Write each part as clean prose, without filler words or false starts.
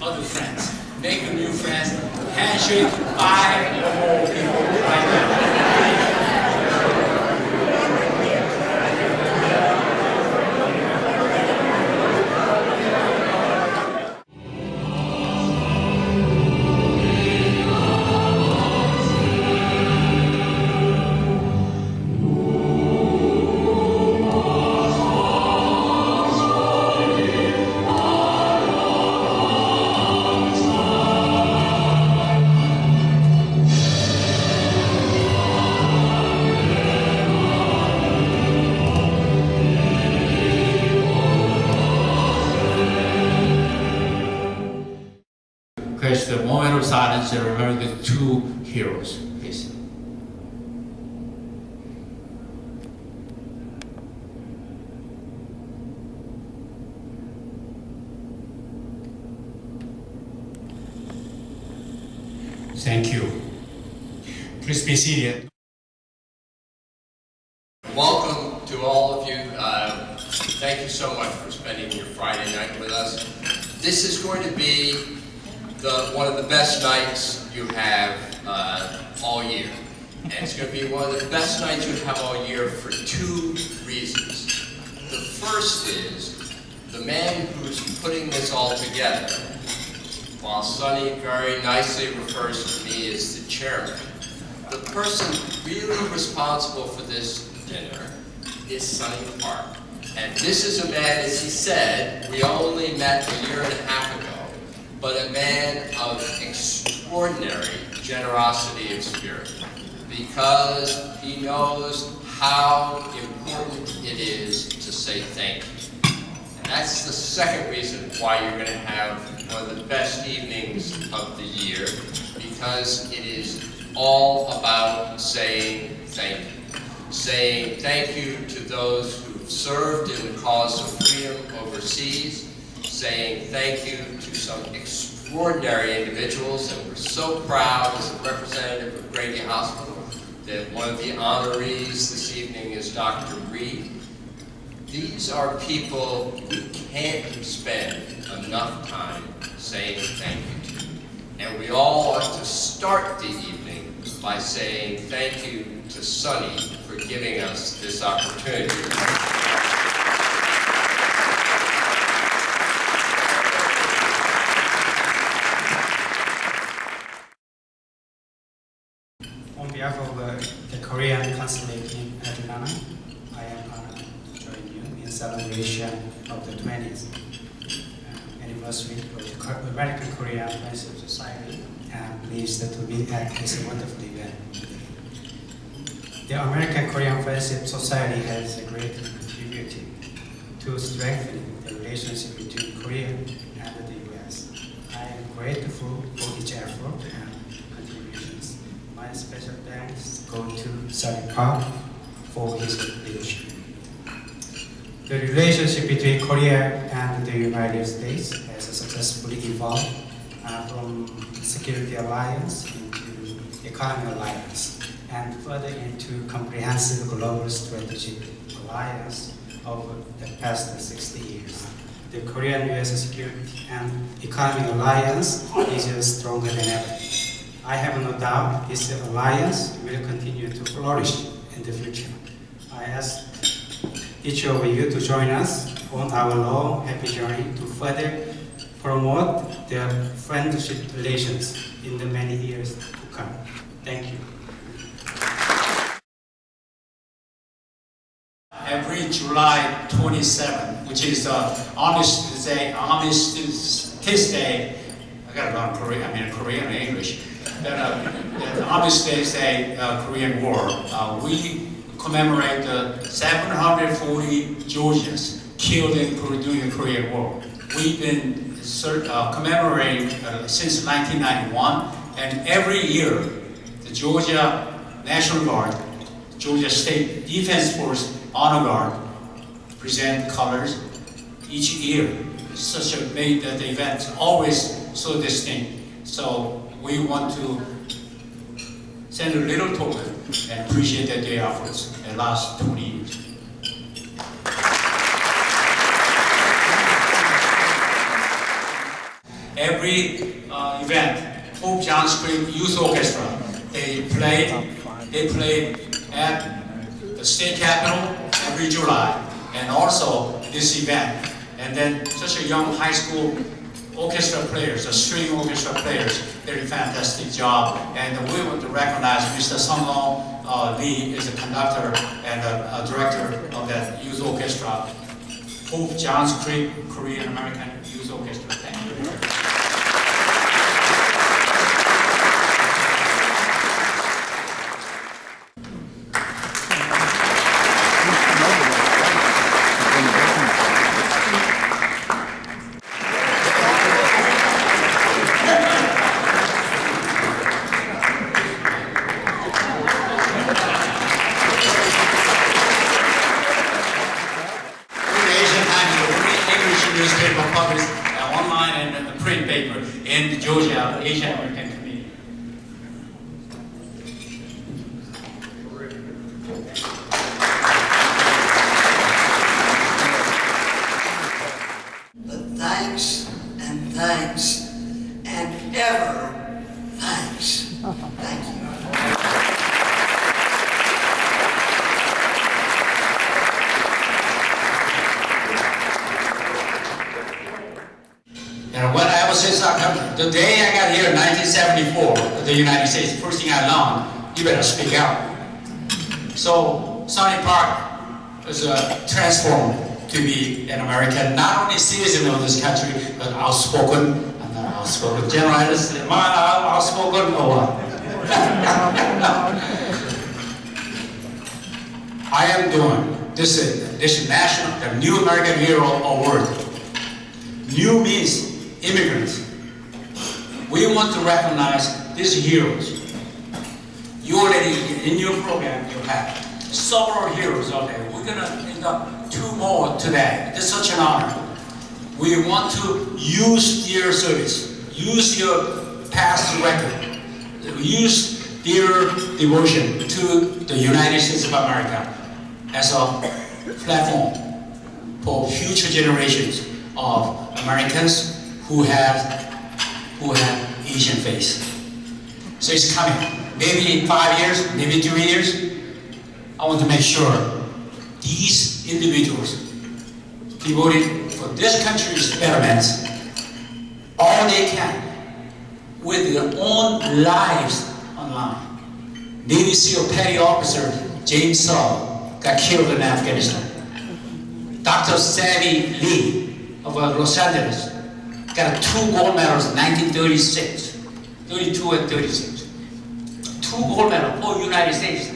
other friends. Make new friends. Handshake 5 or more people right now. The moment of silence to remember the two heroes, please. Thank you. Please be seated. Welcome to all of you. Thank you so much for spending your Friday night with us. This is going to be one of the best nights you have all year. And it's going to be one of the best nights you have all year for two reasons. The first is the man who's putting this all together, while Sonny very nicely refers to me as the chairman. The person really responsible for this dinner is Sonny Park. And this is a man, as he said, we only met a year and a half ago, but a man of extraordinary generosity of spirit, because he knows how important it is to say thank you. And that's the second reason why you're going to have one of the best evenings of the year, because it is all about saying thank you. Saying thank you to those who've served in the cause of freedom overseas, saying thank you to some extraordinary individuals, and we're so proud as a representative of Grady Hospital that one of the honorees this evening is Dr. Reed. These are people we can't spend enough time saying thank you to. And we all ought to start the evening by saying thank you to Sonny for giving us this opportunity. On behalf of the Korean Consulate in Atlanta, I am honored to join you in celebration of the 20th anniversary of the American Korean Friendship Society. I'm pleased to be at this wonderful event today. The American Korean Friendship Society has greatly contributed to strengthening the relationship between Korea and the U.S. I am grateful for each effort and contributions. My special thanks go to Sonny Park for his leadership. The relationship between Korea and the United States has successfully evolved from security alliance into economic alliance, and further into comprehensive global strategic alliance over the past 60 years. The Korean-US security and economic alliance is stronger than ever. I have no doubt this alliance will continue to flourish in the future. I ask each of you to join us on our long, happy journey to further promote the friendship relations in the many years to come. Thank you. Every July 27th, which is Armistice Day, I got a lot of Korean and English. The Armistice Day, Korean War. We commemorate the 740 Georgians killed during the Korean War. We've been commemorating since 1991, and every year the Georgia National Guard, Georgia State Defense Force Honor Guard present colors each year. Such a made that the event always so distinct. So we want to send a little token and appreciate that their efforts in the last 20 years. Every every event, Hope Johns Creek Youth Orchestra, they play at the state capitol every July, and also this event. And then such a young high school orchestra players, the string orchestra players, they did a fantastic job. And we want to recognize Mr. Sung-Long Lee is the conductor and the director of that youth orchestra, Hope Johns Creek Korean American Youth Orchestra. Thank you. Newspaper published online and print paper in Georgia, Asian American community. But thanks and thanks and ever thanks. Thank you. And when I was since the day I got here in 1974, the United States, the first thing I learned, you better speak out. So Sonny Park was transformed to be an American, not only citizen of this country, but outspoken. I'm not outspoken. General Anderson, am I outspoken or what? I am doing this national, the New American Hero Award. New means immigrants. We want to recognize these heroes. You already, in your program, you have several heroes out there. We're going to pick up 2 more today. It's such an honor. We want to use their service, use your past record, use their devotion to the United States of America as a platform for future generations of Americans who have Asian face. So it's coming. Maybe 5 years, maybe 3 years. I want to make sure these individuals devoted for this country's betterment all they can with their own lives online. Navy SEAL Petty Officer James Saul got killed in Afghanistan. Dr. Sammy Lee of Los Angeles got 2 gold medals in 1936, 32 and 36. 2 gold medals for United States.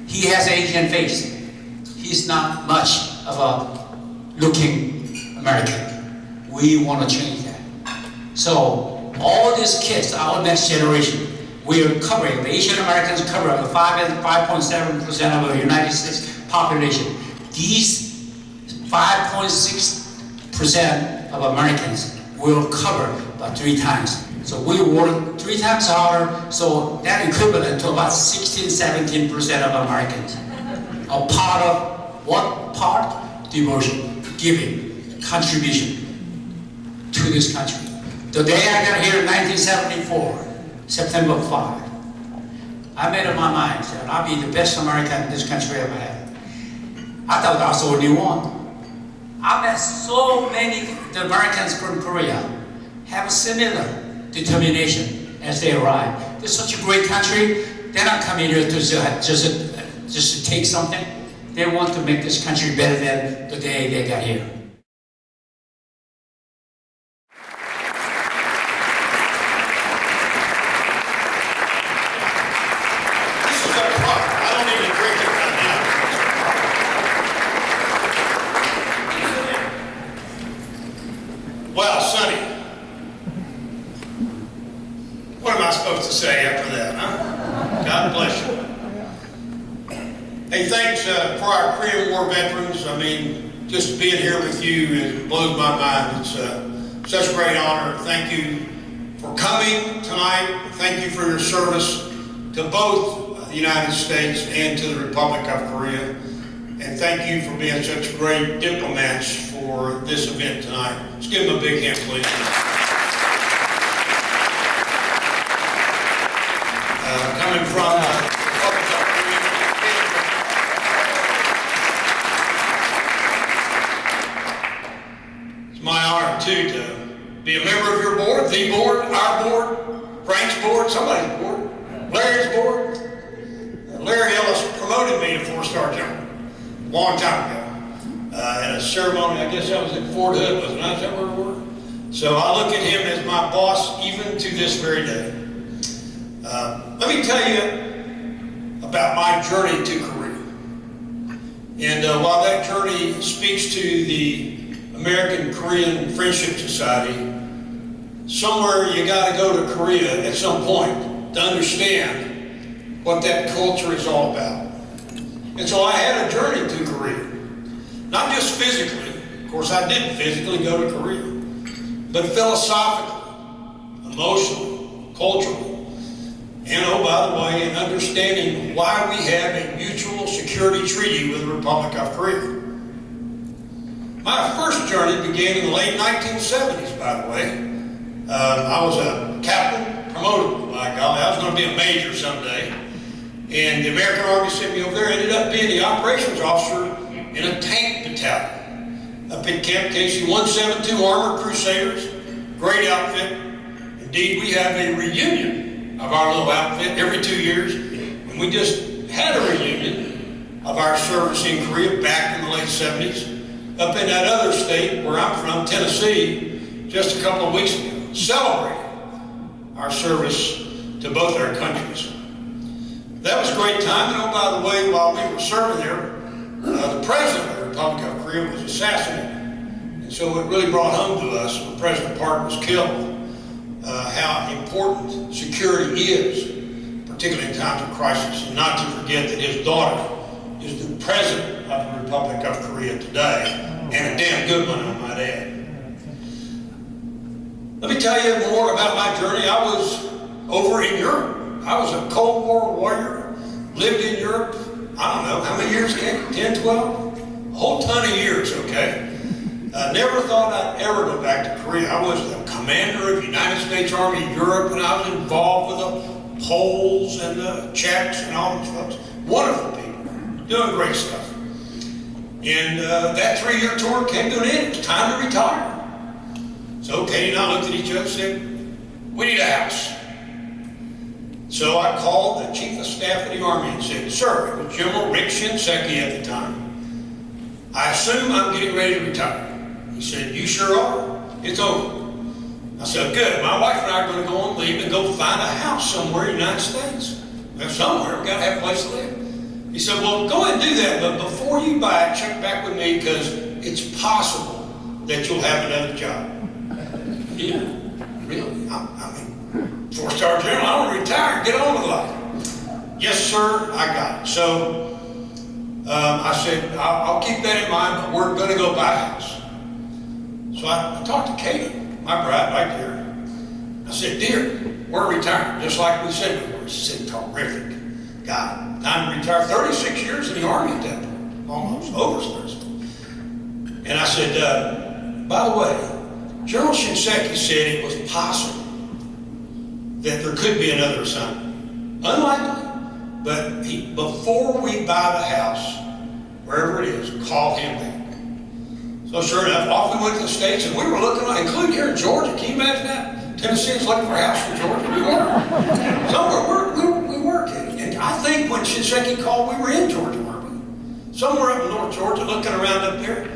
He has an Asian face. He's not much of a looking American. We want to change that. So all these kids, our next generation, we're covering, the Asian Americans cover 5.7% of the United States population. These 5.6% of Americans will cover about 3 times. So we work 3 times harder, so that equivalent to about 16-17% of Americans are part of what part? Devotion, giving, contribution to this country. The day I got here in 1974, September 5, I made up my mind, said I'll be the best American this country ever had. I thought I was the only one. I met so many Americans from Korea have a similar determination as they arrive. It's such a great country. They're not coming here to just to take something. They want to make this country better than the day they got here. This is our product. I don't need to drink it right now. Well, Sonny, what am I supposed to say after that, huh? God bless you. Hey, thanks for our Korean War veterans. I mean, just being here with you, it blows my mind. It's such a great honor. Thank you for coming tonight. Thank you for your service to both the United States and to the Republic of Korea. And thank you for being such great diplomats for this event tonight. Let's give them a big hand, please. coming from Republic of Korea. It's my honor, too, to be a member of your board, the board, our board, Frank's board, somebody's board, Larry's board. Larry Ellis promoted me to 4-star general a long time ago. At a ceremony, I guess that was at Fort Hood, wasn't it? Is that where we were? So I look at him as my boss even to this very day. Let me tell you about my journey to Korea. And while that journey speaks to the American Korean Friendship Society, somewhere you got to go to Korea at some point to understand what that culture is all about. And so I had a journey to Korea. Not just physically, of course I did physically go to Korea, but philosophically, emotionally, culturally, and oh, by the way, in understanding why we have a mutual security treaty with the Republic of Korea. My first journey began in the late 1970s, by the way. I was a captain, promoted, by golly, I was going to be a major someday. And the American Army sent me over there, ended up being the operations officer in a tank battalion up in Camp Casey, 172 Armored Crusaders, great outfit. Indeed, we have a reunion of our little outfit every 2 years, and we just had a reunion of our service in Korea back in the late 70s, up in that other state where I'm from, Tennessee, just a couple of weeks ago, celebrating our service to both our countries. That was a great time, and oh, by the way, while we were serving there, the president of the Republic of Korea was assassinated. And so it really brought home to us when President Park was killed, how important security is, particularly in times of crisis, and not to forget that his daughter is the president of the Republic of Korea today, and a damn good one, I might add. Let me tell you more about my journey. I was over in Europe. I was a Cold War warrior, lived in Europe, I don't know, how many years, 10, 12? A whole ton of years, okay? Never thought I'd ever go back to Korea. I was the commander of the United States Army in Europe, and I was involved with the Poles and the Czechs and all these folks. Wonderful people, doing great stuff. And that 3-year tour came to an end. It was time to retire. So Katie and I looked at each other and said, we need a house. So I called the chief of staff of the Army and said, sir, it was General Rick Shinseki at the time. I assume I'm getting ready to retire. He said, you sure are? It's over. I said, good. My wife and I are going to go on leave and go find a house somewhere in the United States. Well, somewhere, we've got to have a place to live. He said, well, go ahead and do that, but before you buy it, check back with me because it's possible that you'll have another job. Yeah, really? I mean, 4-star general, I want to retire and get on with life. Yes, sir, I got it. So I said, I'll keep that in mind, but we're going to go buy a house. So I talked to Katie, my bride right there. I said, dear, we're retiring, just like we said we were. She said, terrific. God, time to retire. 36 years in the Army at that point, almost, over 36. And I said, by the way, General Shinseki said it was possible that there could be another assignment. Unlikely, but before we buy the house, wherever it is, call him back. So sure enough, off we went to the States, and we were looking, including here in Georgia. Can you imagine that? Tennesseans looking for a house in Georgia. We were. Somewhere, we were kidding. And I think when Shinseki called, we were in Georgia, weren't we? Somewhere up in North Georgia, looking around up there.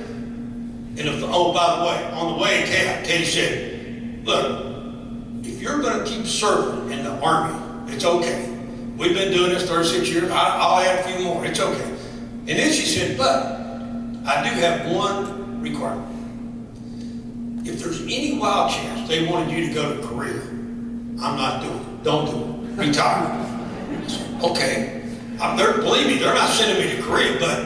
And oh, by the way, on the way, Katie said, look, if you're going to keep serving in the Army, it's okay. We've been doing this 36 years. I'll add a few more. It's okay. And then she said, but I do have one requirement. If there's any wild chance they wanted you to go to Korea, I'm not doing it. Don't do it. Retire. I said, okay. Believe me, they're not sending me to Korea, but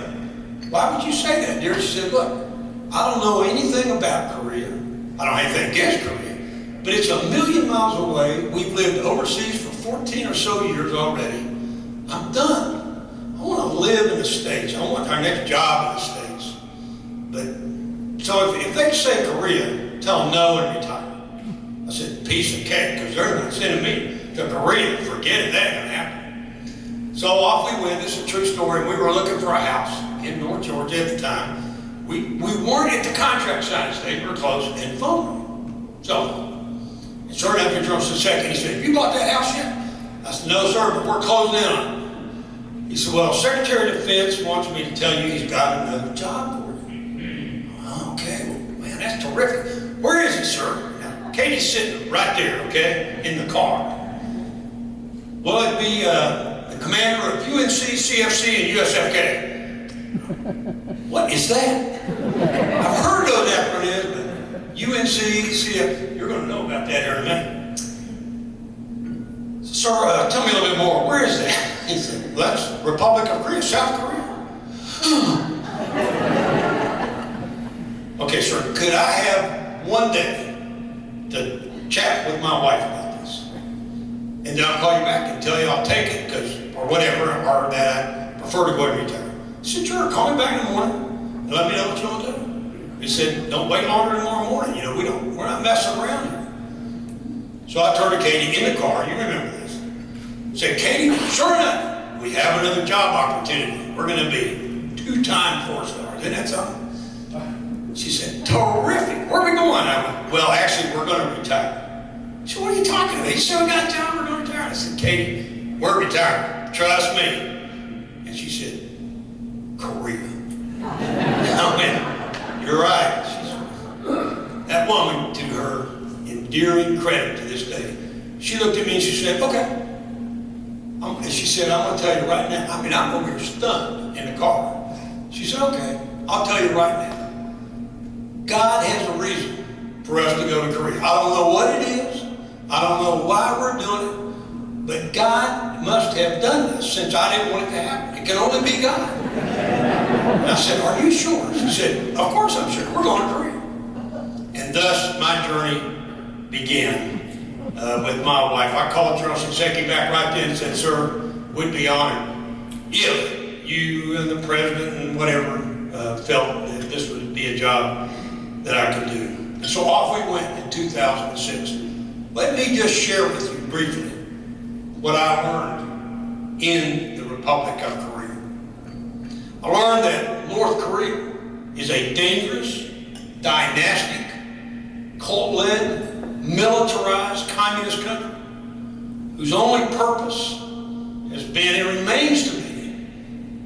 why would you say that, dear? She said, look, I don't know anything about Korea. I don't have anything against Korea, but it's 1,000,000 miles away. We've lived overseas for 14 or so years already. I'm done. I want to live in the States. I want our next job in the States. But so if they say Korea, tell them no and retire. I said, piece of cake, because they're not sending me. to Korea, forget it, that ain't gonna happen. So off we went. This is a true story. We were looking for a house in North Georgia at the time. We weren't at the contract signing stage. We were close and phone. So, and sure enough, he drove us a second. He said, "Have you bought that house yet?" I said, "No, sir, but we're closing in on it." He said, "Well, Secretary of Defense wants me to tell you he's got another job for you." Okay, well, man, that's terrific. Where is he, sir? Now, Katie's sitting right there, okay, in the car. Well, it'd be the commander of UNC, CFC, and USFK. What is that? I've heard those acronyms, but UNC, CFC, you're going to know about that here in a minute. Sir, tell me a little bit more. Where is that? He said, "Well, that's Republic of Korea, South Korea." Okay, sir, could I have one day to chat with my wife about this? And then I'll call you back and tell you I'll take it, or whatever, or that I prefer to go and retire. He said, "Sure, call me back in the morning and let me know what you want to do." He said, "Don't wait longer than tomorrow morning. You know, we're not messing around here." So I turned to Katie in the car. You remember this. Said, "Katie, sure enough, we have another job opportunity. We're going to be 2-time 4-stars. Isn't that something?" She said, "Terrific. Where are we going?" I went, "Well, actually, we're going to retire." She said, "What are you talking about? You said we got a job, we're going to retire." I said, "Katie, we're retiring. Trust me." And she said, "Korea." I went, "You're right." She said, that woman, to her endearing credit to this day, she looked at me and she said, "Okay." And she said, "I'm going to tell you right now." I mean, I'm over here stunned in the car. She said, "Okay, I'll tell you right now. God has a reason for us to go to Korea. I don't know what it is. I don't know why we're doing it. But God must have done this since I didn't want it to happen. It can only be God." And I said, "Are you sure?" She said, "Of course I'm sure. We're going to Korea." And thus my journey began with my wife. I called General Shinseki back right then and said, "Sir, we'd be honored if you and the president and whatever felt that this would be a job that I could do." And so off we went in 2006. Let me just share with you briefly what I learned in the Republic of Korea. I learned that North Korea is a dangerous, dynastic, cult-led, militarized communist country whose only purpose has been and remains to be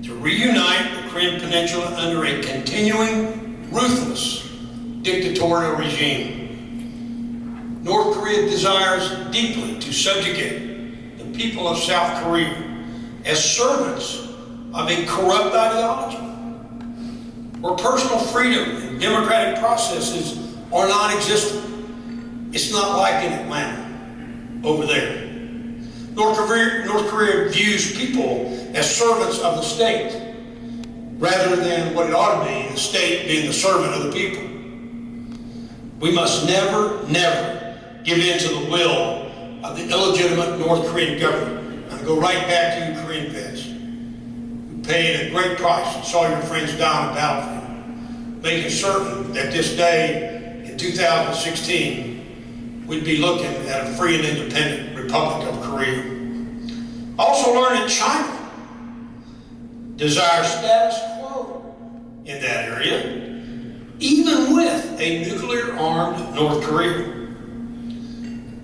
to reunite the Korean Peninsula under a continuing, ruthless, dictatorial regime. North Korea desires deeply to subjugate the people of South Korea as servants of a corrupt ideology, where personal freedom and democratic processes are non-existent. It's not like in Atlanta over there. North Korea views people as servants of the state, rather than what it ought to be, the state being the servant of the people. We must never, never give in to the will of the illegitimate North Korean government. And go right back to you Korean vets who paid a great price and saw your friends die on the battlefield, making certain that this day in 2016 we'd be looking at a free and independent Republic of Korea. I also learned that China desires status quo in that area, even with a nuclear-armed North Korea.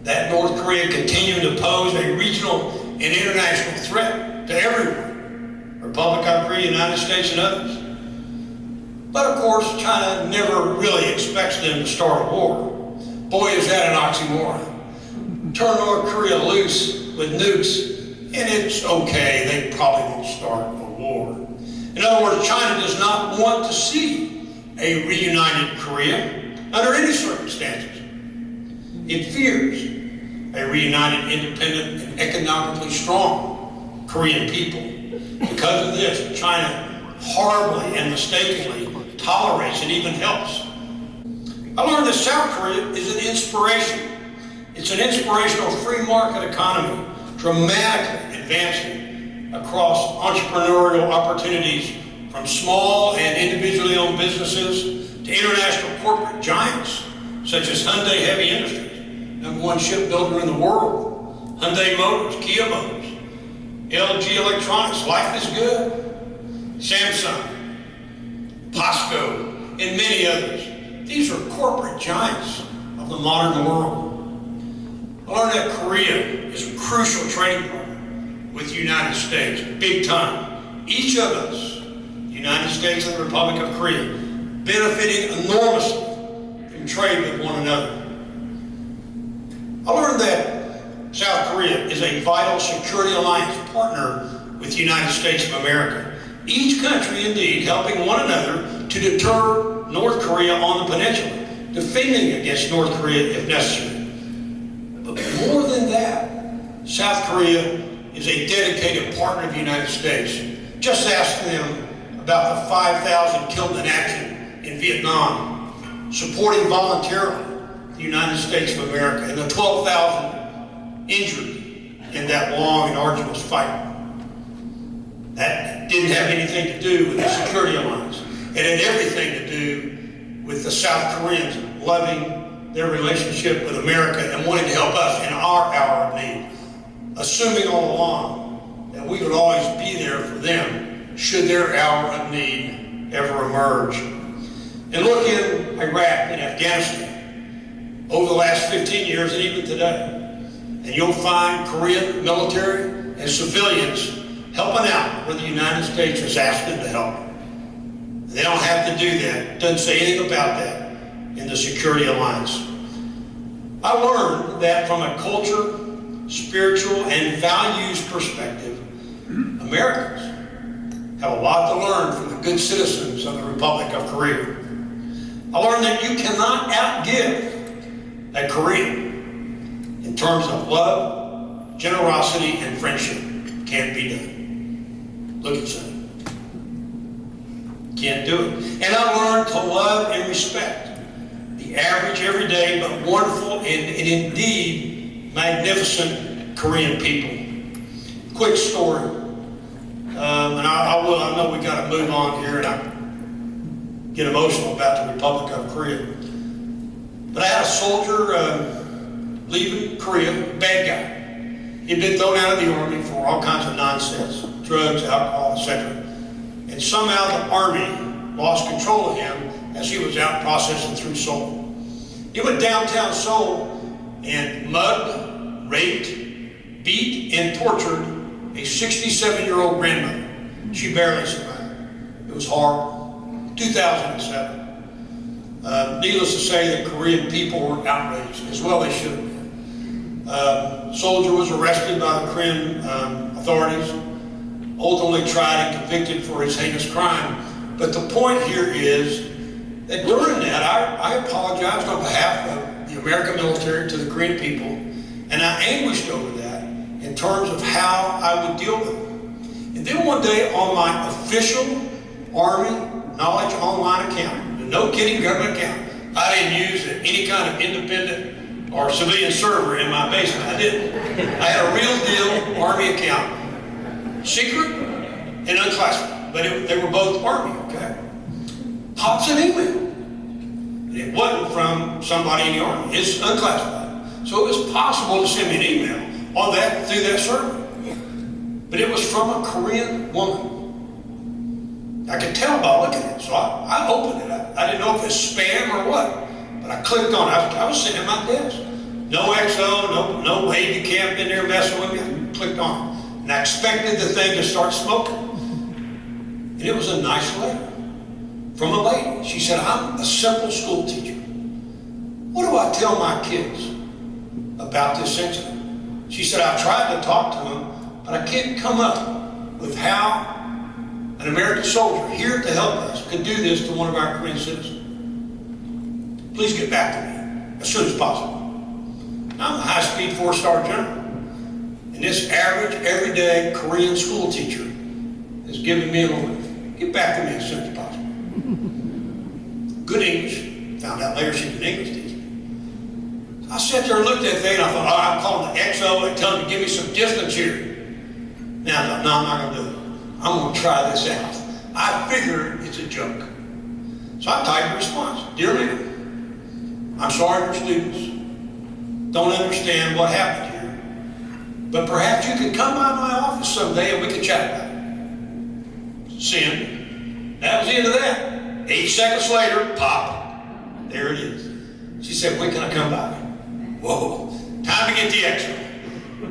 That North Korea continuing to pose a regional and international threat to everyone, Republic of Korea, United States, and others. But of course, China never really expects them to start a war. Boy, is that an oxymoron. Turn North Korea loose with nukes, and it's okay, they probably won't start a war. In other words, China does not want to see a reunited Korea under any circumstances. It fears a reunited, independent, and economically strong Korean people. Because of this, China horribly and mistakenly tolerates and even helps. I learned that South Korea is an inspiration. It's an inspirational free market economy, dramatically advancing across entrepreneurial opportunities from small and individually owned businesses to international corporate giants such as Hyundai Heavy Industries, #1 shipbuilder in the world, Hyundai Motors, Kia Motors, LG Electronics, Life is Good, Samsung, POSCO, and many others. These are corporate giants of the modern world. I learned that Korea is a crucial trading partner with the United States, big time. Each of us, the United States and the Republic of Korea, benefiting enormously from trade with one another. I learned that South Korea is a vital security alliance partner with the United States of America. Each country, indeed, helping one another to deter North Korea on the peninsula, defending against North Korea if necessary. But more than that, South Korea is a dedicated partner of the United States. Just ask them about the 5,000 killed in action in Vietnam, supporting voluntarily the United States of America, and the 12,000 injured in that long and arduous fight. That didn't have anything to do with the security alliance. It had everything to do with the South Koreans loving their relationship with America and wanting to help us in our hour of need, assuming all along that we would always be there for them should their hour of need ever emerge. And look in Iraq and Afghanistan over the last 15 years and even today, and you'll find Korean military and civilians helping out where the United States has asked them to help. They don't have to do that. It doesn't say anything about that in the security alliance. I learned that from a culture, spiritual, and values perspective, Americans have a lot to learn from the good citizens of the Republic of Korea. I learned that you cannot outgive a Korean in terms of love, generosity, and friendship. Can't be done. Look at that. Can't do it. And I learned to love and respect the average, everyday, but wonderful and indeed magnificent Korean people. Quick story. And I know we got to move on here, and I get emotional about the Republic of Korea. But I had a soldier leaving Korea, bad guy. He'd been thrown out of the Army for all kinds of nonsense, drugs, alcohol, etc. And somehow the Army lost control of him as he was out processing through Seoul. He went downtown Seoul and mugged, raped, beat, and tortured a 67-year-old grandmother. She barely survived. It was horrible. 2007. Needless to say, the Korean people were outraged, as well they should have been. Soldier was arrested by the Korean authorities, ultimately tried and convicted for his heinous crime. But the point here is that during that, I apologized on behalf of the American military to the Korean people, and I anguished over that in terms of how I would deal with it. And then one day on my official Army Knowledge Online account, no kidding government account, I didn't use any kind of independent or civilian server in my basement. I didn't. I had a real deal Army account. Secret and unclassified, but they were both Army, okay? Pops an email. And it wasn't from somebody in the Army. It's unclassified. So it was possible to send me an email on that through that server. But it was from a Korean woman. I could tell by looking at it, so I opened it. I didn't know if it was spam or what, but I clicked on it. I was sitting at my desk. No XO, no baby camp in there messing with me. I clicked on it. And I expected the thing to start smoking. And it was a nice letter from a lady. She said, I'm a simple school teacher. What do I tell my kids about this incident? She said, I tried to talk to them, but I can't come up with how an American soldier here to help us could do this to one of our Korean citizens. Please get back to me as soon as possible. I'm a high-speed 4-star general. And this average, everyday Korean school teacher is giving me an order. Get back to me as soon as possible. Good English. Found out later she was an English teacher. I sat there and looked at that thing and I thought, oh, I'm calling the XO and telling them to give me some distance here. Now I thought, no, I'm not going to do it. I'm going to try this out. I figure it's a joke. So I typed a response. Dear leader, I'm sorry your students don't understand what happened here. but perhaps you could come by my office someday and we could chat about it. Send. That was the end of that. 8 seconds later, pop. There it is. She said, when can I come by? Whoa. Time to get the X-ray.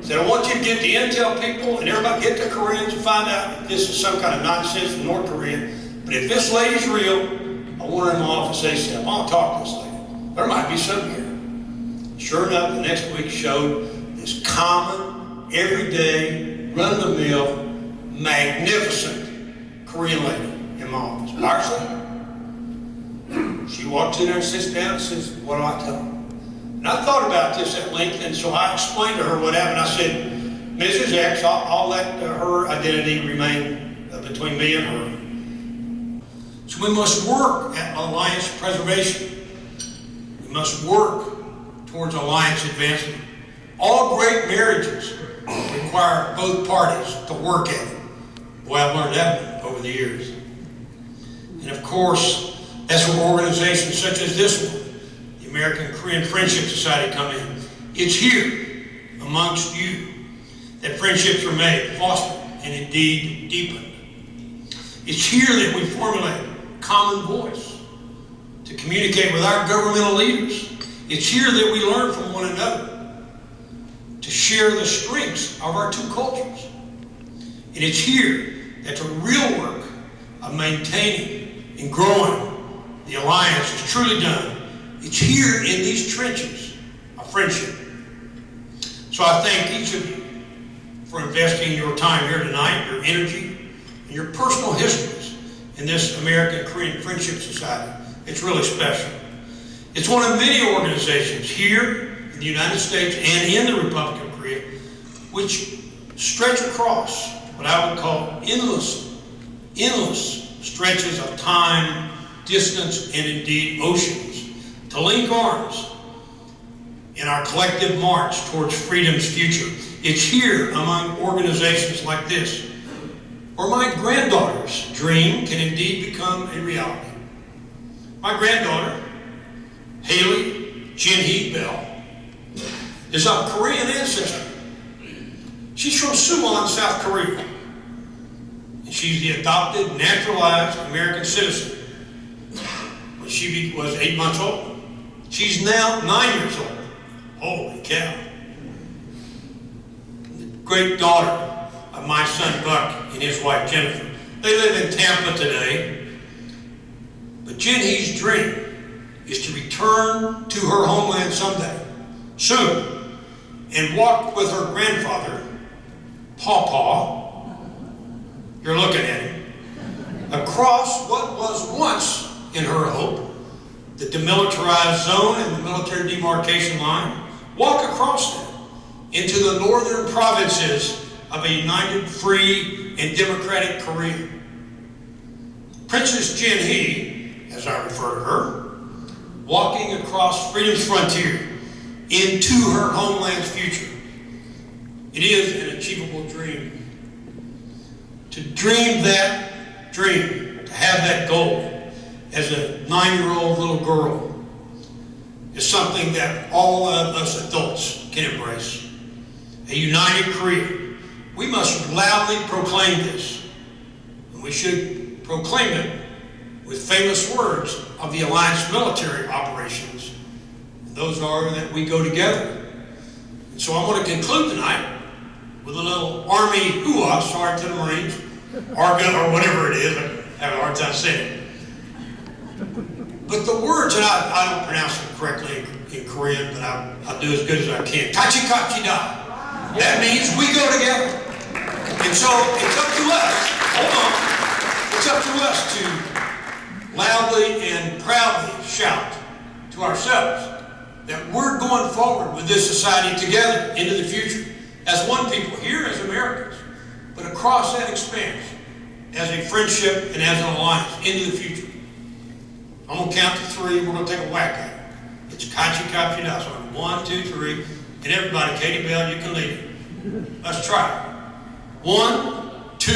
Said, I want you to get the intel people and everybody get the Koreans and find out if this is some kind of nonsense from North Korea. But if this lady's real, I want her in my office ASAP. I want to talk to this lady. There might be something here. Sure enough, the next week showed this common, everyday, run-of-the-mill, magnificent Korean lady in my office. By herself. She walks in there and sits down and says, what do I tell her? And I thought about this at length, and so I explained to her what happened. I said, Mrs. X, I'll let her identity remain between me and her. So we must work at alliance preservation. We must work towards alliance advancement. All great marriages require both parties to work at it. Boy, I've learned that over the years. And of course, that's where organizations such as this one, the American Korean Friendship Society, come in. It's here, amongst you, that friendships are made, fostered, and indeed deepened. It's here that we formulate common voice to communicate with our governmental leaders. It's here that we learn from one another to share the strengths of our two cultures. And it's here that the real work of maintaining and growing the alliance is truly done. It's here in these trenches of friendship. So I thank each of you for investing your time here tonight, your energy, and your personal histories in this American Korean Friendship Society. It's really special. It's one of many organizations here in the United States and in the Republic of Korea which stretch across what I would call endless stretches of time, distance, and indeed oceans, to link arms in our collective march towards freedom's future. It's here among organizations like this where my granddaughter's dream can indeed become a reality. My granddaughter, Haley Jin-hee Bell, is of Korean ancestry. She's from Suwon, South Korea. And she's the adopted, naturalized American citizen. When she was 8 months old. She's now 9 years old. Holy cow. The great daughter of my son Buck and his wife Jennifer. They live in Tampa today. But Jin-hee's dream is to return to her homeland someday, soon, and walk with her grandfather, Pawpaw, you're looking at him, across what was once, in her hope, the demilitarized zone and the military demarcation line, walk across them into the northern provinces of a united, free, and democratic Korea. Princess Jin-hee, as I refer to her, walking across freedom's frontier into her homeland's future. It is an achievable dream. To dream that dream, to have that goal as a 9-year-old little girl is something that all of us adults can embrace. A united Korea. We must loudly proclaim this. And we should proclaim it with famous words of the Alliance military operations. And those are that we go together. And so I want to conclude tonight with a little Army hoo-ah, sorry to the Marines, Argonne or whatever it is, I have a hard time saying it. But the words, and I don't pronounce them correctly in Korean, but I'll do as good as I can. Kachi kachi da. That means we go together. And so it's up to us, hold on, it's up to us to loudly and proudly shout to ourselves that we're going forward with this society together into the future as one people, here as Americans, but across that expanse as a friendship and as an alliance into the future. I'm going to count to 3, we're going to take a whack at it. It's kachi kachi da. So 1, 2, 3, and everybody, Katie Bell, you can lead it. Let's try it. 1, 2,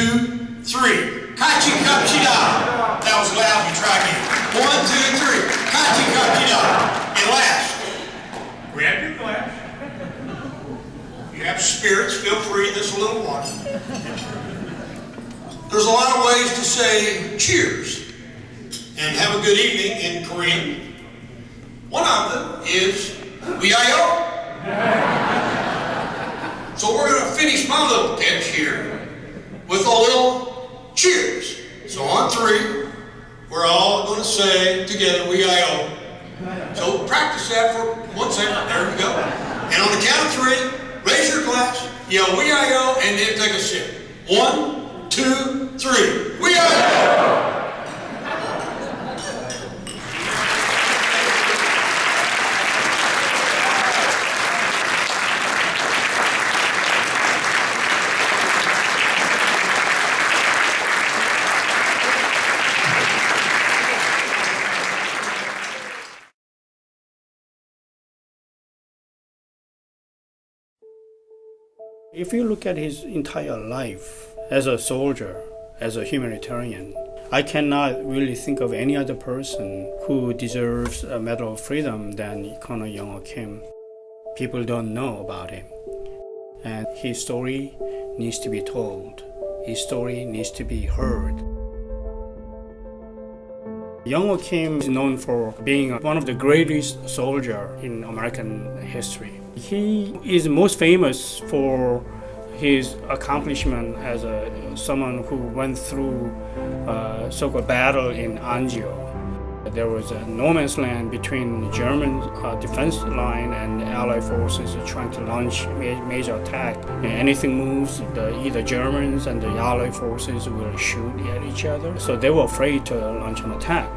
3. Kachi kachi da. That was loud, you try again. 1, 2, 3. Kachi kachi da. And last, grab your glass. You have spirits, fill There's a lot of ways to say cheers and have a good evening in Korean. One of them is 위하여. So we're going to finish my little pitch here with a little cheers. So on three, we're all going to say together 위하여. So practice that for 1 second. There we go. And on the count of three, raise your glass, yell 위하여, and then take a sip. 1, 2, 3. 위하여! If you look at his entire life as a soldier, as a humanitarian, I cannot really think of any other person who deserves a Medal of Freedom than Colonel Young Kim. People don't know about him. And his story needs to be told. His story needs to be heard. Young Kim is known for being one of the greatest soldiers in American history. He is most famous for his accomplishment as someone who went through so-called battle in Anzio. There was a no man's land between the German defense line and the Allied forces trying to launch major attack. And anything moves, either Germans and the Allied forces will shoot at each other. So they were afraid to launch an attack.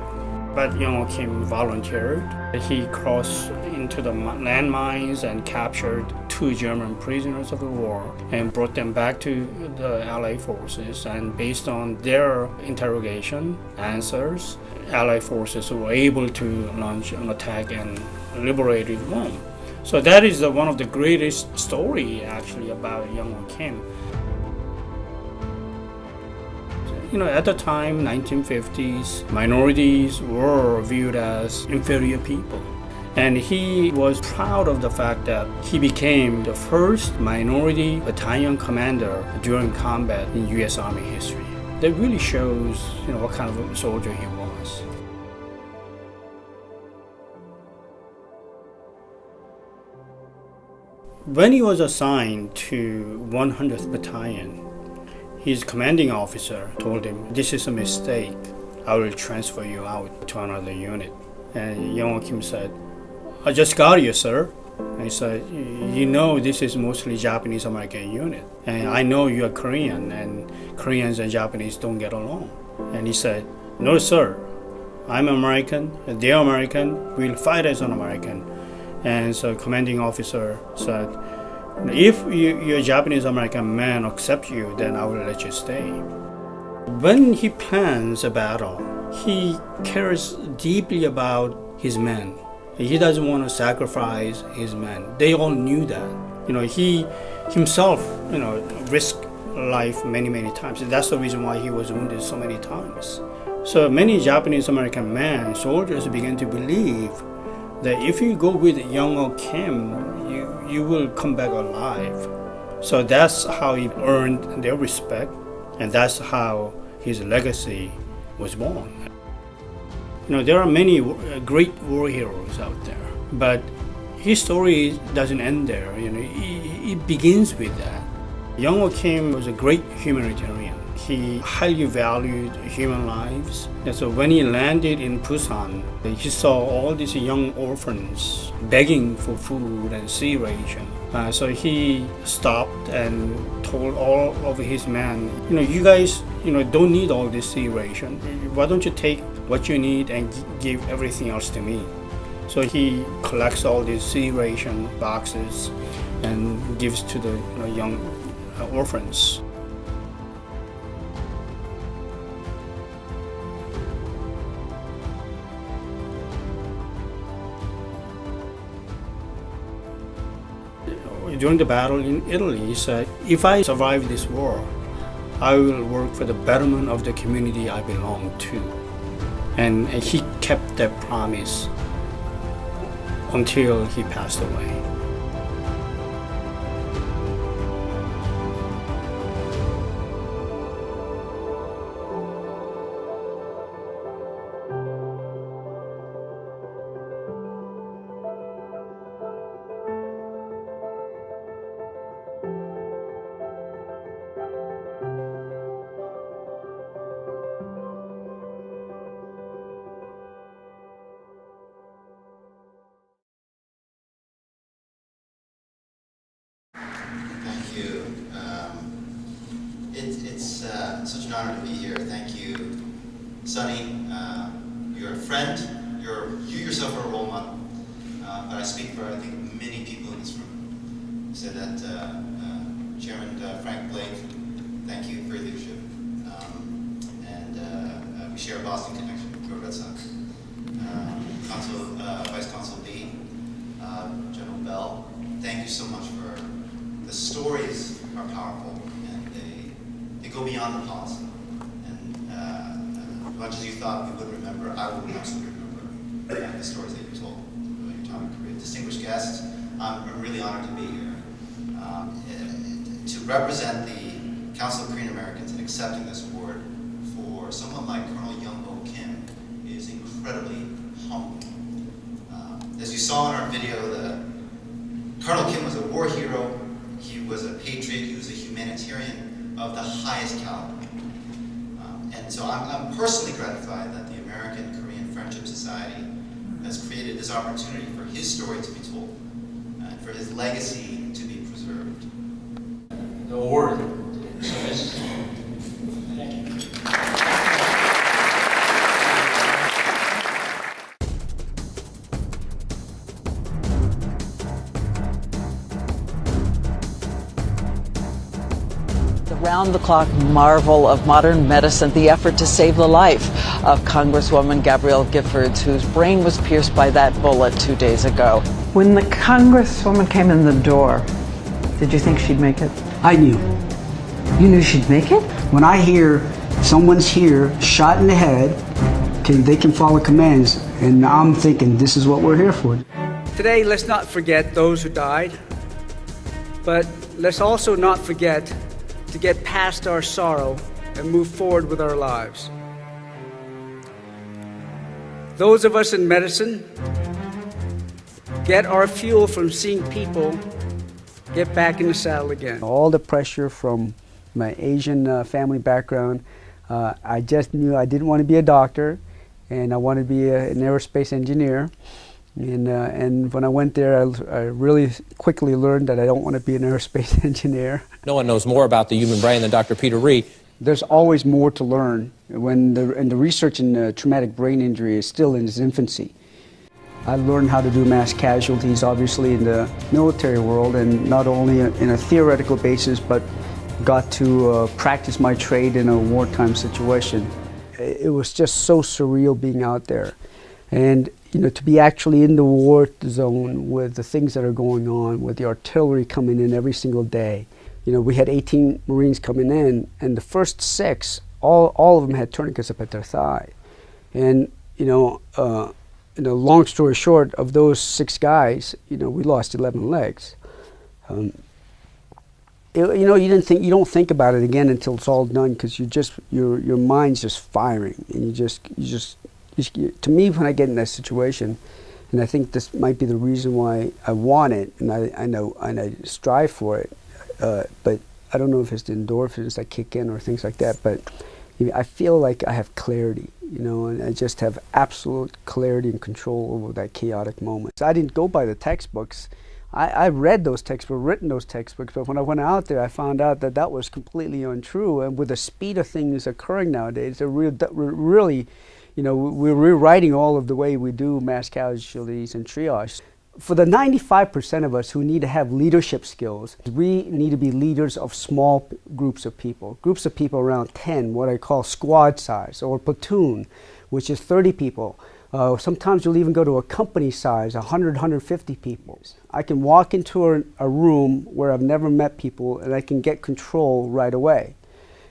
But Young Kim volunteered. He crossed into the landmines and captured 2 German prisoners of war and brought them back to the Allied forces. And based on their interrogation answers, Allied forces were able to launch an attack and liberated Rome. So that is one of the greatest story actually about Young Kim. You know, at the time, 1950s, minorities were viewed as inferior people. And he was proud of the fact that he became the first minority battalion commander during combat in U.S. Army history. That really shows, what kind of a soldier he was. When he was assigned to 100th Battalion, his commanding officer told him, "This is a mistake. I will transfer you out to another unit." And Young Kim said, "I just got you, sir." And he said, this is mostly Japanese American unit. And I know you are Korean, and Koreans and Japanese don't get along. And he said, "No, sir. I'm American, they're American, we'll fight as an American." And so commanding officer said, "If your Japanese American men accept you, then I will let you stay." When he plans a battle, he cares deeply about his men. He doesn't want to sacrifice his men. They all knew that. He himself, risked life many, many times. That's the reason why he was wounded so many times. So many Japanese American men, soldiers, began to believe that if you go with Young Kim, you will come back alive. So that's how he earned their respect, and that's how his legacy was born. There are many great war heroes out there, but his story doesn't end there. It begins with that. Young Kim was a great humanitarian. He highly valued human lives. And so when he landed in Busan, he saw all these young orphans begging for food and sea ration. So he stopped and told all of his men, you guys, don't need all this sea ration. Why don't you take what you need and give everything else to me? So he collects all these sea ration boxes and gives to the young orphans. During the battle in Italy, he said, "If I survive this war, I will work for the betterment of the community I belong to." And he kept that promise until he passed away. Thank you. It's such an honor to be here. Thank you, Sonny. You're a friend. You yourself are a role model. But I speak for, I think, many people in this room. You said that Chairman Frank Blake, thank you for your leadership. We share a Boston connection. Go Red Sox. Vice Consul B, General Bell, thank you so much for the stories are powerful and they go beyond the policy. And as much as you thought we would remember, I will absolutely remember the stories that you told about your time in Korea. Distinguished guests, I'm really honored to be here. To represent the Council of Korean Americans in accepting this award for someone like Colonel Young-Ho Kim is incredibly humbling. As you saw in our video, Colonel Kim was a war hero, he was a patriot, he was a humanitarian of the highest caliber. And so I'm personally gratified that the American-Korean Friendship Society has created this opportunity for his story to be told, and for his legacy to be preserved. The award. So this, thank you. Round-the-clock marvel of modern medicine, the effort to save the life of Congresswoman Gabrielle Giffords, whose brain was pierced by that bullet 2 days ago. When the Congresswoman came in the door, did you think she'd make it? I knew. You knew she'd make it? When I hear someone's here, shot in the head, they can follow commands, and I'm thinking this is what we're here for. Today, let's not forget those who died, but let's also not forget to get past our sorrow and move forward with our lives. Those of us in medicine get our fuel from seeing people get back in the saddle again. All the pressure from my Asian family background, I just knew I didn't want to be a doctor, and I wanted to be an aerospace engineer. And when I went there, I really quickly learned that I don't want to be an aerospace engineer. No one knows more about the human brain than Dr. Peter Ree. There's always more to learn when the research in traumatic brain injury is still in its infancy. I learned how to do mass casualties, obviously, in the military world, and not only in a theoretical basis, but got to practice my trade in a wartime situation. It was just so surreal being out there. And to be actually in the war zone with the things that are going on, with the artillery coming in every single day. We had 18 Marines coming in, and the first 6, all of them had tourniquets up at their thigh. And, long story short, of those 6 guys, we lost 11 legs. You don't think about it again until it's all done, because your mind's just firing, and to me, when I get in that situation, and I think this might be the reason why I want it, and I strive for it, but I don't know if it's the endorphins that kick in or things like that, but I feel like I have clarity, and I just have absolute clarity and control over that chaotic moment. So I didn't go by the textbooks. I read those textbooks, written those textbooks, but when I went out there, I found out that that was completely untrue, and with the speed of things occurring nowadays, they're really we're rewriting all of the way we do mass casualties and triage. For the 95% of us who need to have leadership skills, we need to be leaders of small groups of people around 10, what I call squad size, or platoon, which is 30 people. Sometimes you'll even go to a company size, 100, 150 people. I can walk into a room where I've never met people, and I can get control right away.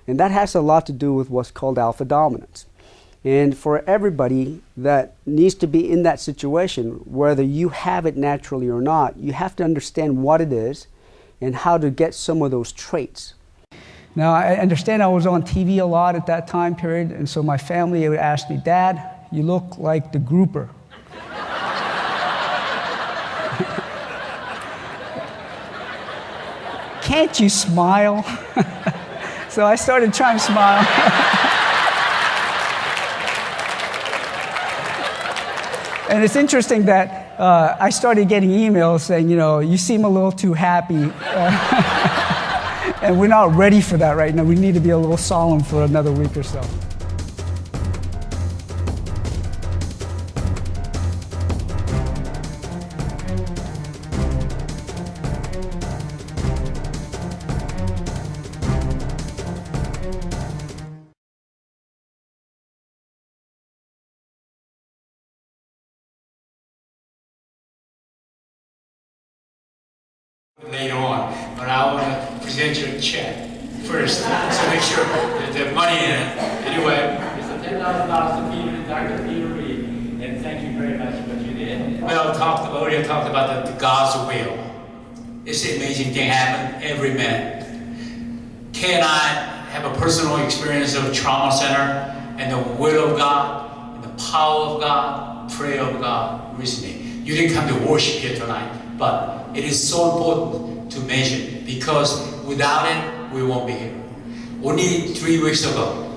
And that has a lot to do with what's called alpha dominance. And for everybody that needs to be in that situation, whether you have it naturally or not, you have to understand what it is and how to get some of those traits. Now, I understand I was on TV a lot at that time period, and so my family would ask me, "Dad, you look like the grouper." Can't you smile? So I started trying to smile. And it's interesting that I started getting emails saying, you seem a little too happy. And we're not ready for that right now. We need to be a little solemn for another week or so. Later on, but I want to present you a check first, so make sure that the money in it. Anyway, it's a $10,000 to Peter, Dr. Peter Reed, and thank you very much for what you did. Well, earlier talked about the God's will. It's an amazing thing happen every minute. Kay and I have a personal experience of trauma center and the will of God and the power of God, prayer of God recently. You didn't come to worship here tonight, but it is so important to mention because without it, we won't be here. Only 3 weeks ago,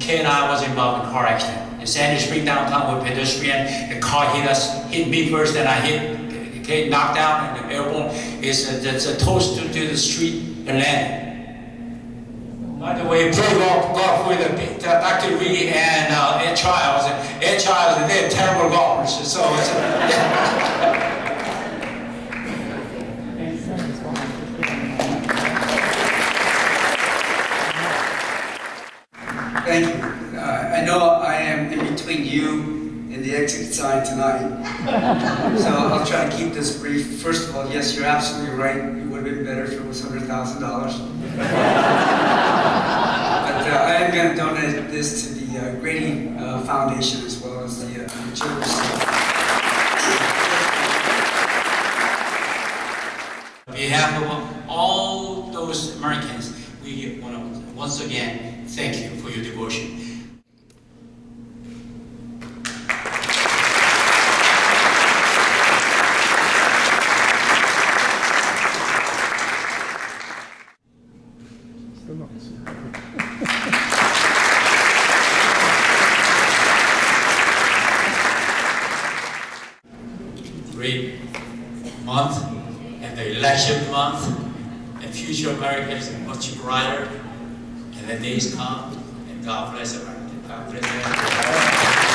Kay and I was involved in a car accident. In Sandy Spring downtown with pedestrian, the car hit me first, then I hit Kay, knocked down and airborne. It's a toast to the street and landing. By the way, pray golf with Dr. Reed and Ed Childs. Ed Childs, they're terrible golfers, so it's Thank you. I know I am in between you and the exit sign tonight, so I'll try to keep this brief. First of all, yes, you're absolutely right. It would have been better if it was $100,000. But I am going to donate this to the Grady Foundation as well as the Children's. On behalf of all those Americans, we want to once again thank you for your devotion. Great month and the election month, and future America is much brighter, and the days come, and God bless America. God bless America.